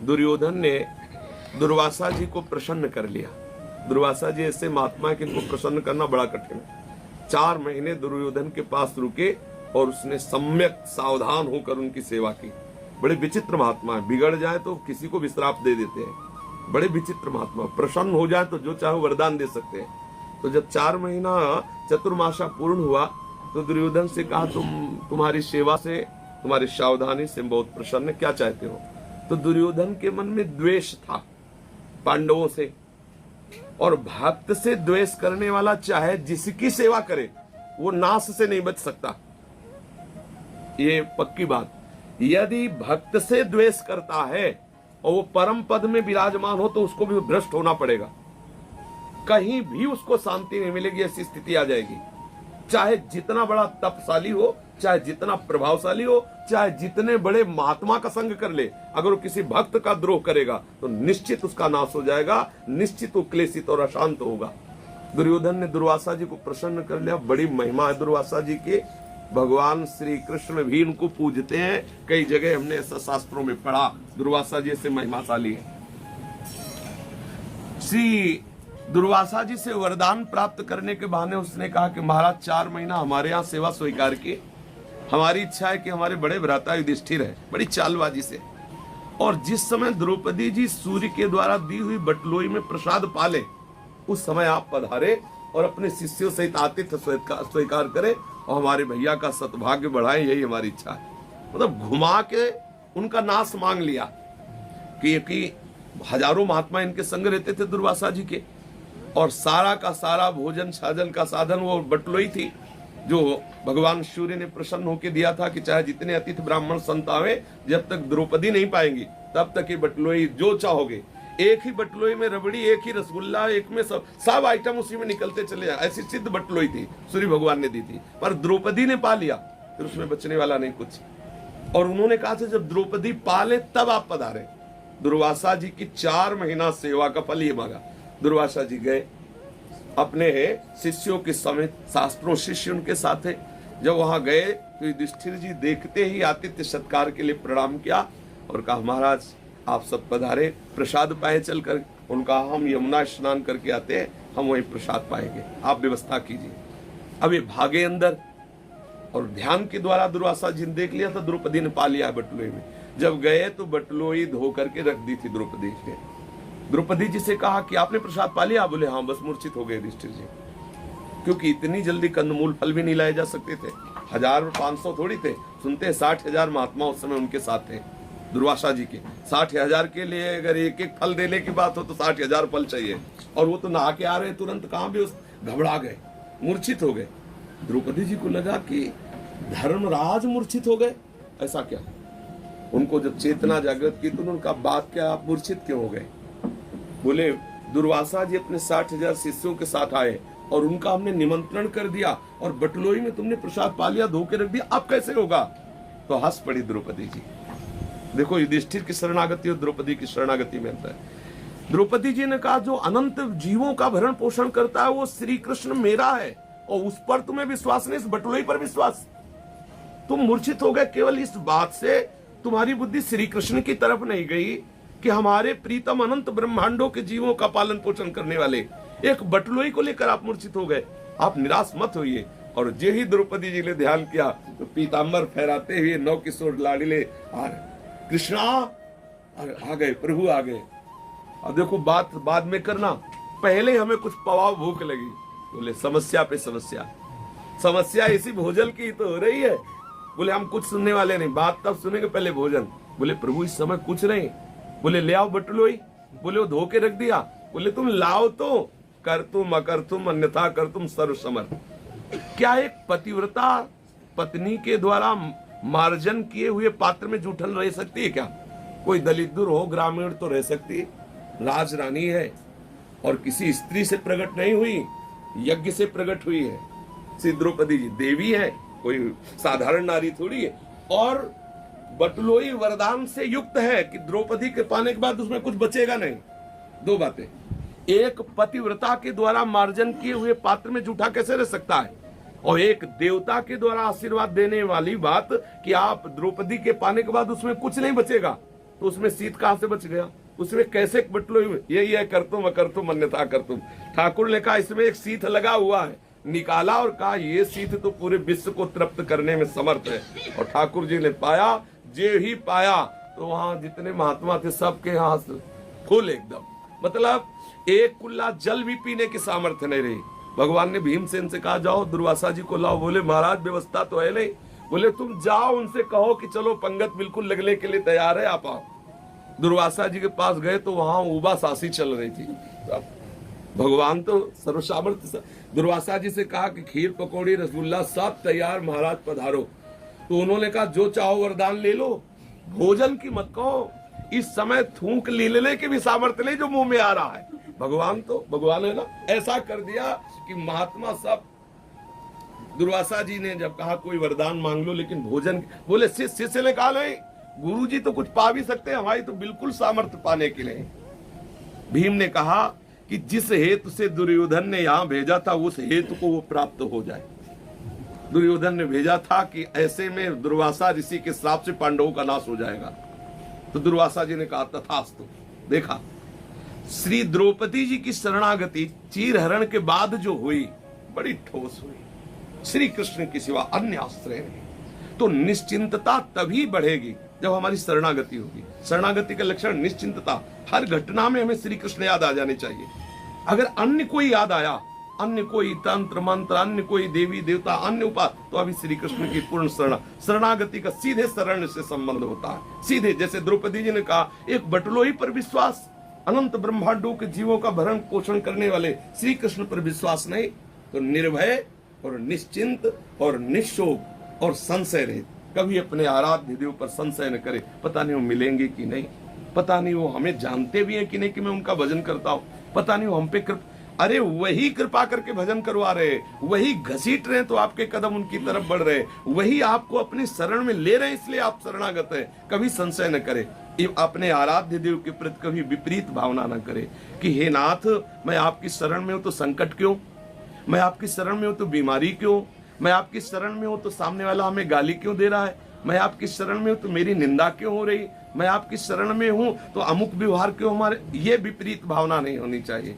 दुर्योधन ने दुर्वासा जी को प्रसन्न कर लिया। दुर्वासा जी ऐसे महात्मा है कि इनको प्रसन्न करना बड़ा कठिन है। 4 महीने दुर्योधन के पास रुके और उसने सम्यक सावधान होकर उनकी सेवा की। बड़े विचित्र महात्मा है, बिगड़ जाए तो किसी को भी श्राप दे देते हैं। बड़े विचित्र महात्मा, प्रसन्न हो जाए तो जो चाहे वरदान दे सकते हैं। तो जब 4 महीना चतुर्मासा पूर्ण हुआ तो दुर्योधन से कहा, तुम्हारी सेवा से, तुम्हारी सावधानी से बहुत प्रसन्न, क्या चाहते हो? तो दुर्योधन के मन में द्वेष था पांडवों से, और भक्त से द्वेष करने वाला चाहे जिसकी सेवा करे वो नाश से नहीं बच सकता, ये पक्की बात। यदि भक्त से द्वेष करता है और वो परम पद में विराजमान हो तो उसको भी भ्रष्ट होना पड़ेगा, कहीं भी उसको शांति नहीं मिलेगी, ऐसी स्थिति आ जाएगी। चाहे जितना बड़ा तपशाली हो, चाहे जितना प्रभावशाली हो, चाहे जितने बड़े महात्मा का संग कर ले, अगर वो किसी भक्त का द्रोह करेगा तो निश्चित उसका नाश हो जाएगा, निश्चित वो क्लेशित और अशांत होगा। दुर्योधन ने दुर्वासा जी को प्रसन्न कर लिया। बड़ी महिमा है दुर्वासा जी के, भगवान श्री कृष्ण भी इनको पूजते हैं। कई जगह हमने ऐसा शास्त्रों में पढ़ा, दुर्वासा जी से महिमाशाली है। श्री दुर्वासा जी से वरदान प्राप्त करने के बहाने उसने कहा कि महाराज 4 महीना हमारे यहाँ सेवा स्वीकार की, हमारी इच्छा है कि हमारे बड़े भ्राता युधिष्ठिर है, बड़ी चालबाजी से। और जिस समय द्रौपदी जी सूर्य के द्वारा दी हुई बटलोई में प्रसाद पाले, उस समय आप पधारे और अपने शिष्यों सहित आतिथ्य स्वीकार करें और हमारे भैया का सद्भाग्य बढ़ाएं, यही हमारी इच्छा है। मतलब घुमा के उनका नाश मांग लिया कि हजारों महात्मा इनके संग रहते थे दुर्वासा जी के, और सारा का सारा भोजन साजन का साधन वो बटलोई थी जो भगवान सूर्य ने प्रसन्न होकर दिया था कि चाहे जितने अतिथि ब्राह्मण संत आवे, जब तक द्रौपदी नहीं पाएंगी तब तक ये बटलोई जो चाहोगे। एक ही बटलोई में रबड़ी, एक ही रसगुल्ला, एक में सब आइटम उसी में निकलते चले जाए, ऐसी सिद्ध बटलोई थी, सूर्य भगवान ने दी थी। पर द्रौपदी ने पा लिया, फिर उसमें बचने वाला नहीं कुछ। और उन्होंने कहा था जब द्रौपदी पाले तब आप पधारे। दुर्वासा जी की 4 महीना सेवा का फल ये मांगा। दुर्वासा जी गए अपने शिष्यों के समेत, शास्त्रों शिष्य उनके साथ है। जब वहां गए तो युधिष्ठिर जी देखते ही आतिथ्य सत्कार के लिए प्रणाम किया और कहा, महाराज आप सब पधारे, प्रसाद पाए चलकर। उनका हम यमुना स्नान करके आते हैं, हम वहीं प्रसाद पाएंगे, आप व्यवस्था कीजिए। अब ये भागे अंदर और ध्यान के द्वारा दुर्वासा जी ने देख लिया था द्रौपदी ने पा लिया बटलोई में। जब गए तो बटलोई धो करके रख दी थी द्रौपदी ने। द्रौपदी जी से कहा कि आपने प्रसाद पा लिया? बोले हाँ, बस मूर्छित हो गए युधिष्ठिर जी, क्योंकि इतनी जल्दी कंदमूल फल भी नहीं लाए जा सकते थे। 1000 और 500 थोड़ी थे, सुनते 60,000 महात्मा उस समय उनके साथ थे दुर्वासा जी के। 60,000 के लिए अगर एक एक फल देने की बात हो तो 60,000 फल चाहिए, और वो तो नहा के आ रहे तुरंत, कहाँ भी घबरा गए, मूर्छित हो गए। द्रौपदी जी को लगा कि धर्मराज मूर्छित हो गए, ऐसा क्या? उनको जब चेतना जागृत की तो उनका बात क्या, आप मूर्छित क्यों हो गए? बोले दुर्वासा जी अपने 60,000 शिष्यों के साथ आए और उनका हमने निमंत्रण कर दिया और बटलोई में तुमने प्रसाद पा लिया, धो के रख दिया, अब कैसे होगा? तो हंस पड़ी द्रौपदी जी। देखो युधिष्ठिर की शरणागति और द्रौपदी की शरणागति में अंतर है। द्रौपदी जी ने कहा जो अनंत जीवों का भरण पोषण करता है वो श्री कृष्ण मेरा है, और उस पर तुम्हें विश्वास नहीं, इस बटलोई पर विश्वास। तुम मूर्छित हो गए केवल इस बात से, तुम्हारी बुद्धि श्री कृष्ण की तरफ नहीं गई कि हमारे प्रीतम अनंत ब्रह्मांडों के जीवों का पालन पोषण करने वाले एक बटलोई को लेकर आप मूर्छित हो गए। आप निराश मत होइए। और जे ही द्रौपदी जी ने ध्यान किया तो पीताम्बर फहराते हुए 9 किशोर लाडले कृष्णा आ गए, प्रभु आ गए। अब देखो बात बाद में करना, पहले हमें कुछ पवाव भूख लगी। बोले समस्या पे समस्या, समस्या इसी भोजन की तो हो रही है। बोले हम कुछ सुनने वाले नहीं, बात तब सुनेंगे, पहले भोजन। बोले प्रभु इस समय कुछ नहीं। बोले ले आओ बटलोई। बोले वो धो के रख दिया। बोले तुम लाओ तो, कर तुम अकर तुम अन्यथा कर तुम सर्व समर्थ। क्या एक पतिव्रता पत्नी के द्वारा मार्जन किए हुए पात्र में जूठन रह सकती है क्या? कोई दलित हो, ग्रामीण तो रह सकती है, राजरानी है और किसी स्त्री से प्रकट नहीं हुई, यज्ञ से प्रकट हुई है। श्री द्रौपदी जी देवी है, कोई साधारण नारी थोड़ी है। और बटलोई वरदान से युक्त है कि द्रौपदी के पाने के बाद उसमें कुछ बचेगा नहीं। 2 बातें, एक पतिव्रता के द्वारा मार्जन किए हुए पात्र में जूठा कैसे रह सकता है, और एक देवता के द्वारा आशीर्वाद देने वाली बात कि आप द्रौपदी के पाने के बाद उसमें कुछ नहीं बचेगा। तो उसमें शीत कहां से बच गया? उसमें कैसे बटलो? यही है कर तुम अन्यथा कर तुम। ठाकुर ने कहा इसमें एक शीत लगा हुआ है, निकाला और कहा ये शीत तो पूरे विश्व को तृप्त करने में समर्थ है। और ठाकुर जी ने पाया, जे ही पाया तो वहां जितने महात्मा थे सबके हाथ फुल एकदम, मतलब एक कुल्ला जल भी पीने की सामर्थ्य नहीं रही। भगवान ने भीमसेन से कहा जाओ दुर्वासा जी को लाओ। बोले महाराज व्यवस्था तो है नहीं। बोले तुम जाओ उनसे कहो कि चलो पंगत बिल्कुल लगने के लिए तैयार है, आप आओ। दुर्वासा जी के पास गए तो वहां उबा सासी चल रही थी। भगवान तो सर्वसामर्थ्य। दुर्वासा जी से कहा कि खीर पकौड़ी रसगुल्ला सब तैयार, महाराज पधारो। तो उन्होंने कहा जो चाहो वरदान ले लो, भोजन की मत कहो, इस समय थूक लेने के भी सामर्थ्य नहीं जो मुंह में आ रहा है। भगवान है ना, ऐसा कर दिया कि महात्मा सब। दुर्वासा जी ने जब कहा कोई वरदान मांग लो लेकिन भोजन, बोले शिष्य ने कहा नहीं, गुरु जी तो कुछ पा भी सकते हैं, हमारी तो बिल्कुल सामर्थ्य पाने के लिए। भीम ने कहा कि जिस हेतु से दुर्योधन ने यहां भेजा था उस हेतु को वो प्राप्त हो जाए। दुर्योधन ने भेजा था कि ऐसे में दुर्वासा ऋषि के श्राप से पांडवों का नाश हो जाएगा। तो दुर्वासा जी ने कहा तथास्तु। देखा श्री द्रौपदी जी की शरणागति चीरहरण के बाद जो हुई बड़ी ठोस हुई। श्री कृष्ण के सिवा अन्य आश्रय नहीं। तो निश्चिंतता तभी बढ़ेगी जब हमारी शरणागति होगी। शरणागति का लक्षण निश्चिंतता। हर घटना में हमें श्री कृष्ण याद आ जाने चाहिए। अगर अन्य कोई याद आया, अन्य कोई तंत्र मंत्र, अन्य कोई देवी देवता, अन्य उपाय, तो अभी श्री कृष्ण की पूर्ण शरणागति का सीधे शरण से संबंध होता है। सीधे, जैसे द्रौपदी जी ने कहा एक बटलोई पर विश्वास, अनंत ब्रह्मांडों के जीवों का भरण पोषण करने वाले श्री कृष्ण पर विश्वास नहीं, तो निर्भय और निश्चिंत और निशोक और संशय रहित कभी अपने आराध्य देव पर संशय न करे। पता नहीं वो मिलेंगे कि नहीं, पता नहीं वो हमें जानते भी हैं कि नहीं कि मैं उनका भजन करता हूं, पता नहीं वो हम पे अरे वही कृपा करके भजन करवा रहे, वही घसीट रहे तो आपके कदम उनकी तरफ बढ़ रहे, वही आपको अपनी शरण में ले रहे इसलिए आप शरणागत है। कभी संशय न करे, अपने आराध्य देव के प्रति कभी विपरीत भावना न करे कि हे नाथ मैं आपकी शरण में हूं तो संकट क्यों, मैं आपकी शरण में हूं तो बीमारी क्यों, मैं आपकी शरण में हूं तो सामने वाला हमें गाली क्यों दे रहा है, मैं आपकी शरण में हूं तो मेरी निंदा क्यों हो रही, मैं आपकी शरण में हूं तो अमुक व्यवहार क्यों हमारे। ये विपरीत भावना नहीं होनी चाहिए।